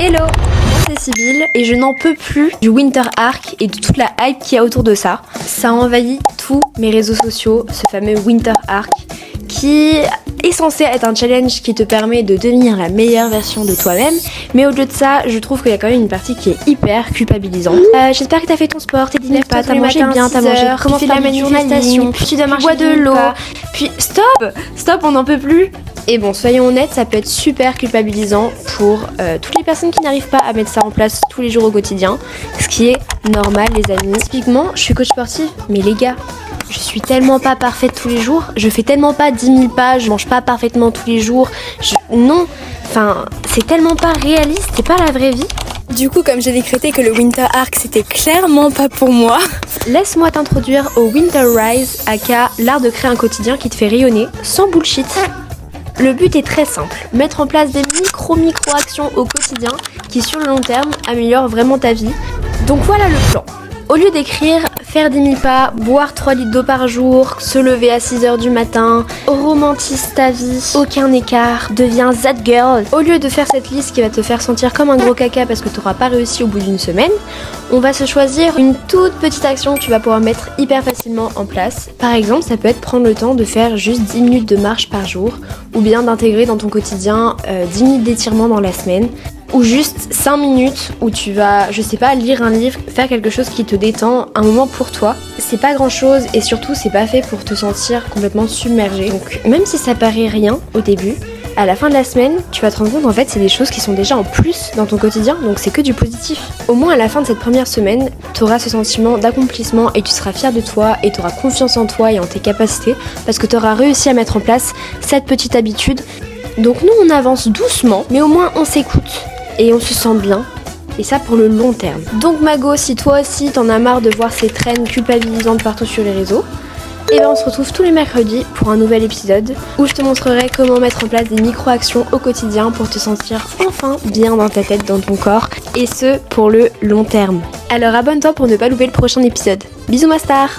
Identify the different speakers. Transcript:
Speaker 1: Hello, moi c'est Sybille et je n'en peux plus du Winter Arc et de toute la hype qu'il y a autour de ça. Ça envahit tous mes réseaux sociaux, ce fameux Winter Arc qui est censé être un challenge qui te permet de devenir la meilleure version de toi-même. Mais au-delà de ça, je trouve qu'il y a quand même une partie qui est hyper culpabilisante. J'espère que t'as fait ton sport, t'es dîné pas, t'as mangé bien, t'as mangé, comment faire la manifestation, puis tu dois marcher de l'eau, puis stop, on n'en peut plus. Et bon, soyons honnêtes, ça peut être super culpabilisant pour toutes les personnes qui n'arrivent pas à mettre ça en place tous les jours au quotidien, ce qui est normal les amis. Typiquement, je suis coach sportive, mais les gars, je suis tellement pas parfaite tous les jours, je fais tellement pas 10 000 pas, je mange pas parfaitement tous les jours, non, enfin, c'est tellement pas réaliste, c'est pas la vraie vie.
Speaker 2: Du coup, comme j'ai décrété que le Winter Arc c'était clairement pas pour moi,
Speaker 1: laisse-moi t'introduire au Winter Rise, aka l'art de créer un quotidien qui te fait rayonner sans bullshit. Le but est très simple, mettre en place des micro-actions au quotidien qui sur le long terme améliorent vraiment ta vie. Donc voilà le plan. Au lieu d'écrire faire 10 000 pas, boire 3 litres d'eau par jour, se lever à 6 h du matin, romantise ta vie, aucun écart, deviens that girl. Au lieu de faire cette liste qui va te faire sentir comme un gros caca parce que tu n'auras pas réussi au bout d'une semaine, on va se choisir une toute petite action que tu vas pouvoir mettre hyper facilement en place. Par exemple, ça peut être prendre le temps de faire juste 10 minutes de marche par jour ou bien d'intégrer dans ton quotidien 10 minutes d'étirement dans la semaine. Ou juste 5 minutes où tu vas, je sais pas, lire un livre, faire quelque chose qui te détend, un moment pour toi. C'est pas grand chose et surtout c'est pas fait pour te sentir complètement submergé. Donc même si ça paraît rien au début, à la fin de la semaine, tu vas te rendre compte en fait c'est des choses qui sont déjà en plus dans ton quotidien, donc c'est que du positif. Au moins à la fin de cette première semaine, tu auras ce sentiment d'accomplissement et tu seras fier de toi et tu auras confiance en toi et en tes capacités parce que tu auras réussi à mettre en place cette petite habitude. Donc nous on avance doucement, mais au moins on s'écoute. Et on se sent bien, et ça pour le long terme. Donc Mago, si toi aussi t'en as marre de voir ces traînes culpabilisantes partout sur les réseaux, et ben on se retrouve tous les mercredis pour un nouvel épisode où je te montrerai comment mettre en place des micro-actions au quotidien pour te sentir enfin bien dans ta tête, dans ton corps, et ce pour le long terme. Alors abonne-toi pour ne pas louper le prochain épisode. Bisous ma star!